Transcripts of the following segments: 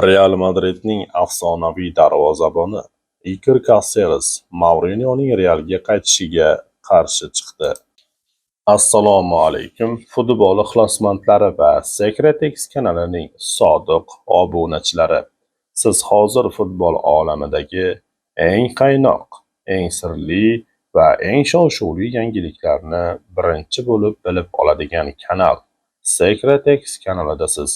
Real Madridning afsonaviy darvozaboni Iker Casillas Mourinyoning Realga qaytishiga qarshi chiqdi. Assalomu alaykum futbol ixlosmandlari va Secretix kanalining sodiq obunachilari. Siz hozir futbol olamidagi eng qaynoq, eng sirli va eng shov-shuvli yangiliklarni birinchi bo'lib bilib oladigan kanal Secretix kanalidasiz.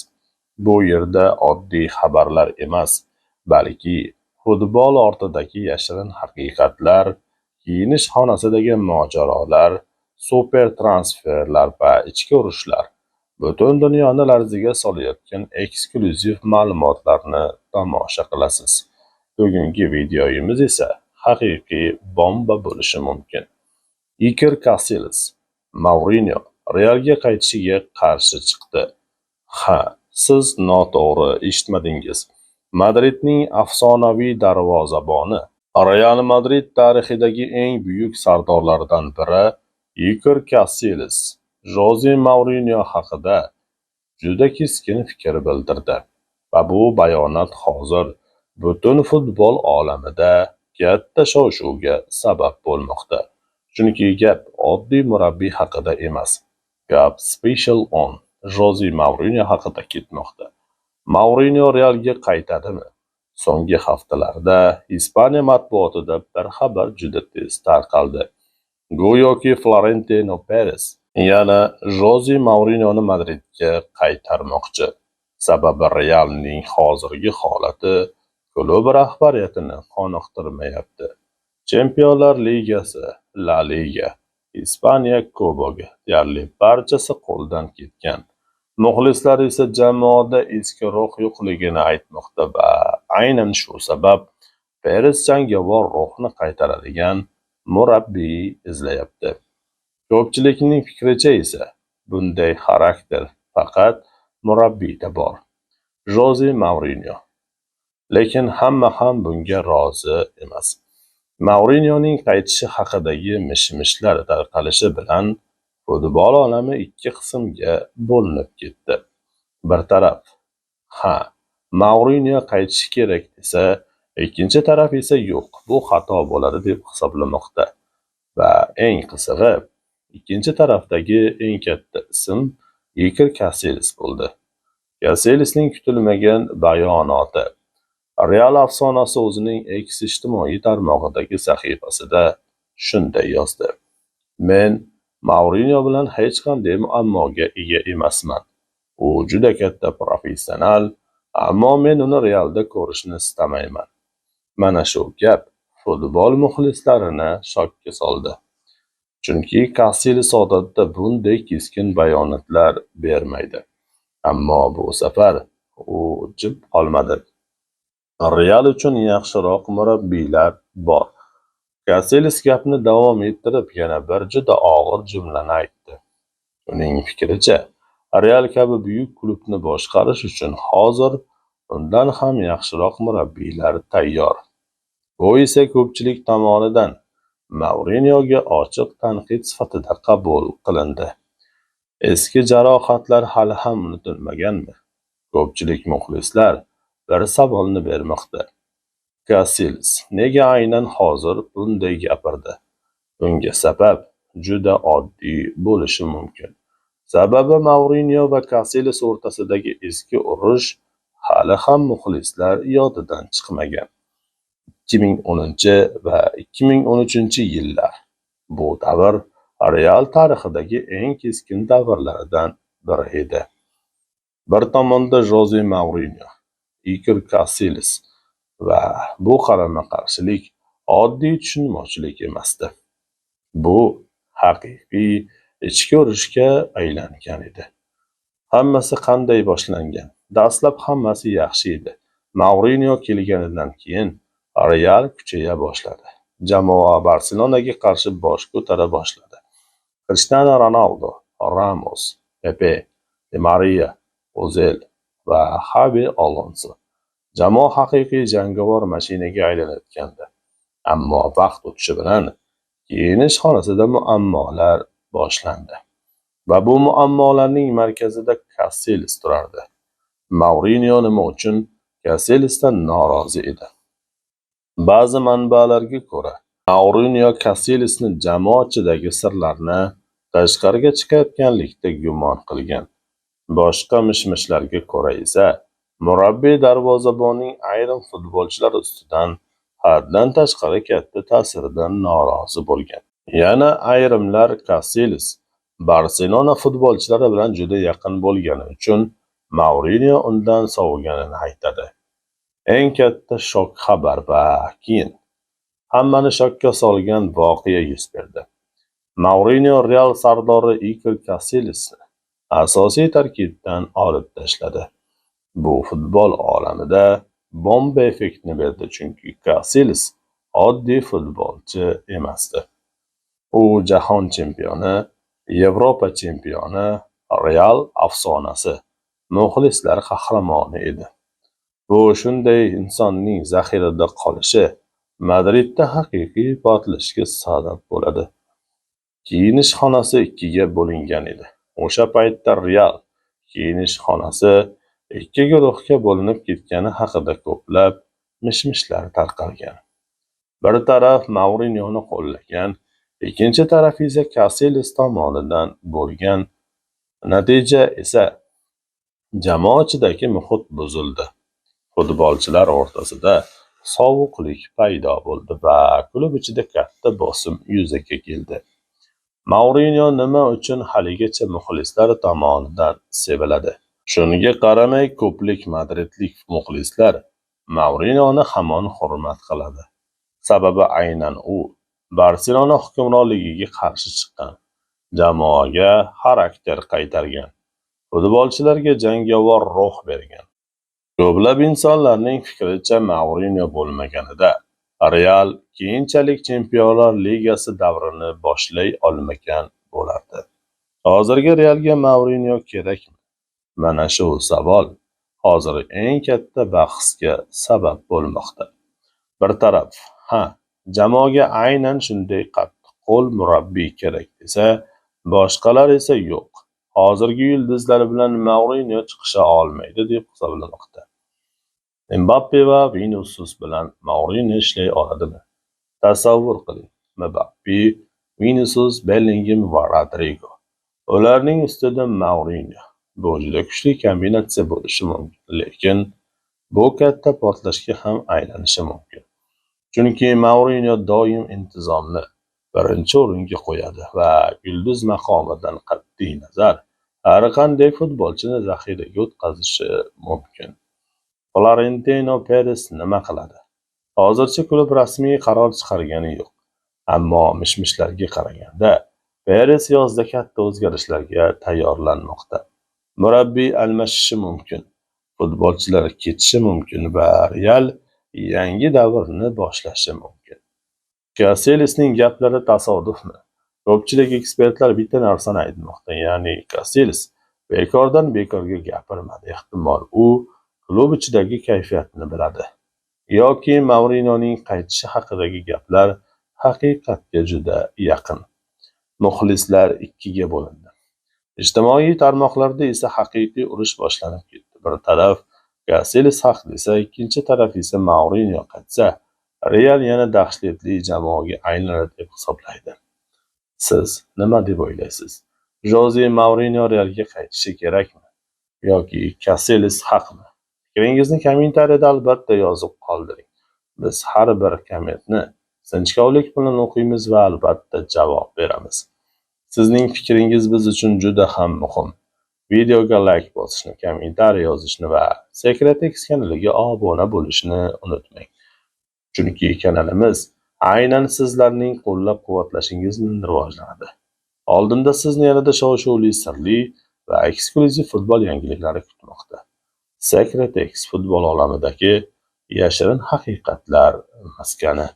Bu yerda oddiy xabarlar emas, balki futbol ortidagi yashirin haqiqatlar, kiyinish xonasidagi mojarolar, super transferlar va ichki urushlar, butun dunyoni larzaga solayotgan eksklyuziv ma'lumotlarni tomosha qilasiz. Bugungi videomiz esa haqiqiy bomba bo'lishi mumkin. Iker Casillas Mourinyo Realga qaytishiga qarshi chiqdi. Ha, siz noto'g'ri eshitmadingiz. Madridning afsonaviy darvozaboni, Real Madrid tarixidagi eng buyuk sardorlardan biri Iker Casillas Jose Mourinyo haqida juda keskin fikr bildirdi va bu bayonot hozir butun futbol olamida katta shov-shuvga sabab bo'lmoqda. Chunki gap oddiy murabbiy haqida emas, gap Special on Jose Mourinyo haqida ketmoqda. Mourinyo Realga qaytadimi? So'nggi haftalarda Ispaniya matbuotida bir xabar juda tez tarqaldi. Go'yoki Florentino Perez yana Jose Mourinoni Madridga qaytarmoqchi. Sababi Realning hozirgi holati klub rahbariyatini qoniqtirmayapti. Chempionlar Ligasi, La Liga, Ispaniya Kubogi deyarli barchasi qo'ldan ketgan. Muxlislar esa jamoada eski ruh yo'qligini aytmoqda va aynan shu sabab Perez jangovar ruhni qaytaradigan murabbiy izlayapti. Ko'pchilikning fikricha esa bunday xarakter faqat murabbiyda bor, Jose Mourinyo. Lekin hamma ham bunga rozi emas. Mourinyoning qaytishi haqidagi mish-mishlar tarqalishi bilan futbol olami ikki qismga bo'linib ketdi. Bir taraf, ha, Mourinyo qaytishi kerak desa, ikkinchi taraf esa yo'q, bu xato bo'ladi deb hisoblamoqda. Va eng qizig'i, ikkinchi tarafdagi eng katta ism Iker Casillas bo'ldi. Casillasning kutilmagan bayonoti. Real afsonasi o'zining X ijtimoiy tarmog'idagi sahifasida shunday yozdi: Men Mourinyo bilan hech qanday muammoga ega emasman. U juda katta professional, ammo men uni Realda ko'rishni istamayman. Mana shu gap futbol muxlislarini shokka soldi. Chunki Casillas odatda bunday keskin bayonotlar bermaydi. Ammo bu safar u jim qolmadi. Real uchun yaxshiroq murabbiylar bor. Casillas gapni davom ettirib yana bir juda og'ir jumlani aytdi. Uning fikricha, Real kabi buyuk klubni boshqarish uchun hozir undan ham yaxshiroq murabbiylar tayyor. Bu esa ko'pchilik tomonidan Mourinyoga ochiq tanqid sifatida qabul qilindi. Eski jarohatlar hali ham unutilmaganmi? Ko'pchilik muxlislar bir savolni bermoqda. Casillas nega aynan hozir bunday gapirdi? Bunga sabab juda oddiy bo'lishi mumkin. Sababi Mourinyo va Casillas o'rtasidagi eski urush hali ham muxlislar yodidan chiqmagan. 2010 va 2013-yillar. Bu davr Real tarixidagi eng keskin davrlardan biri edi. Bir tomonda Jose Mourinyo, Iker Casillas va bu qarama-qarshilik oddiy tushunmovchilik emasdi. Bu haqiqiy ichki urushga aylangan edi. Hammasi qanday boshlangan? Dastlab hammasi yaxshi edi. Mourinyo kelganidan keyin Real kuchaya boshladi. Jamoa Barselonaga qarshi bosh ko'tara boshladi. Cristiano Ronaldo, Ramos, Pepe, Di Maria, Ozil va Xavi Alonso. Jamoa haqiqiy jangovar mashinaga aylanayotgandi. Ammo vaqt o'tishi bilan kiyinish xonasida muammolar boshlandi. Va bu muammolarning markazida Casillas turardi. Mourinyo nima uchun Casillasdan norozi edi. Ba'zi manbalarga ko'ra, Mourinyo Casillasni jamoa ichidagi sirlarni tashqariga chiqayotganlikda gumon qilgan. Boshqa mish-mishlarga ko'ra esa, murabbiy darvozabonning ayrim futbolchilar ustidan haddan tashqari katta ta'siridan norozi bo'lgan. Yana ayrimlar Casillas Barselona futbolchilari bilan juda yaqin bo'lgani uchun Mourinyo undan soviganini aytadi. Eng katta shok xabar va keyin hammani shokka solgan voqea yuz berdi. Mourinyo Real sardori Iker Casillasni asosiy tarkibdan olib tashladi. Bu futbol olamida bomba effektini berdi, chunki Casillas oddiy futbolchi emasdi. U jahon chempioni, Yevropa chempioni, Real afsonasi, muxlislar qahramoni edi. Bu shunday insonning zaxirada qolishi Madridda haqiqiy portlashga sabab bo'ladi. Kiyinish xonasi ikkiga bo'lingan edi. O'sha paytda Real kiyinish xonasi ikki guruhga bo'linib ketgani haqida ko'plab mish-mishlar tarqalgan. Bir taraf Mourinyoni qo'llagan, ikkinchi taraf esa Casillas tomonidan bo'lgan. Natija esa jamoa ichidagi muhit buzildi. Futbolchilar o'rtasida sovuqlik paydo bo'ldi va klub ichida katta bosim yuzaga keldi. Mourinyo nima uchun haligacha muxlislar tomonidan seviladi? Shunga qaramay, ko'plik madridlik muxlislar Mourinyoni hamon hurmat qiladi. Sababi aynan u Barselona hukmronligiga qarshi chiqqan, jamoaga xarakter qaytargan, futbolchilarga jangovar ruh bergan. Ko'plab insonlarning fikricha, Mourinyo bo'lmaganida Real keyinchalik Chempionlar Ligasi davrini boshlay olmagan bo'lardi. Hozirgi Realga Mourinyo kerakmi? Mana shu savol hozir eng katta bahsga sabab bo'lmoqda. Bir taraf, jamoaga aynan shunday qattiqqo'l murabbiy kerak desa, boshqalar esa yo'q. Hozirgi yulduzlar bilan Mourinyo chiqisha olmaydi deb hisoblanmoqda. Mbappe va Vinicius bilan Mourinyo ishlay oladimi? Tasavvur qiling. Mbappe, Vinicius, Bellingham va Rodrigo. Ularning ustida Mourinyo. Bu juda kuchli kombinatsiya bo'lishi mumkin, lekin bu katta portlashga ham aylanishi mumkin. Chunki Mourinyo doim intizomni birinchi o'ringa qo'yadi va yulduz maqomidan qat'iy nazar har qanday futbolchini zaxiraga o'tkazishi mumkin. Florentino Perez nima qiladi? Hozircha klub rasmiy qaror chiqargani yo'q. Ammo mish-mishlarga qaraganda, Perez yozda katta o'zgarishlarga tayyorlanmoqda. Murabbiy almashishi mumkin, futbolchilar ketishi mumkin va Real yangi davrni boshlashi mumkin. Casillasning gaplari tasodifmi? Ko'pchilik ekspertlar bitta narsani aytmoqda, ya'ni Casillas bekordan bekorga gapirmadi. Ehtimol u klub ichidagi kayfiyatni biladi. Yoki Mourinyoning qaytishi haqidagi gaplar haqiqatga juda yaqin. Muxlislar ikkiga bo'lindi. Ijtimoiy tarmoqlarda esa haqiqiy urush boshlanib ketdi. Bir taraf Casillas haq desa, ikkinchi taraf esa Mourinyo qaytsa, Real yana dahshatli jamoaga aylanadi deb hisoblaydi. Siz nima deb o'ylaysiz? Jose Mourinyo Realga qaytishi kerakmi? Yoki Casillas haqmi? Fikringizni kommentariyada albatta yozib qoldiring. Biz har bir kommentni sinchkovlik bilan o'qiymiz va albatta javob beramiz. Sizning fikringiz biz uchun juda ham muhim. Videoga like bosishni, kommentariy yozishni va Secret X kanaliga obuna bo'lishni unutmang. Chunki kanalimiz aynan sizlarning qo'llab-quvvatlashingiz bilan rivojlanadi. Oldinda sizni yanada shov-shuvli, sirli va eksklyuziv futbol yangiliklari kutmoqda. Secret X futbol olamidagi yashirin haqiqatlar maskani.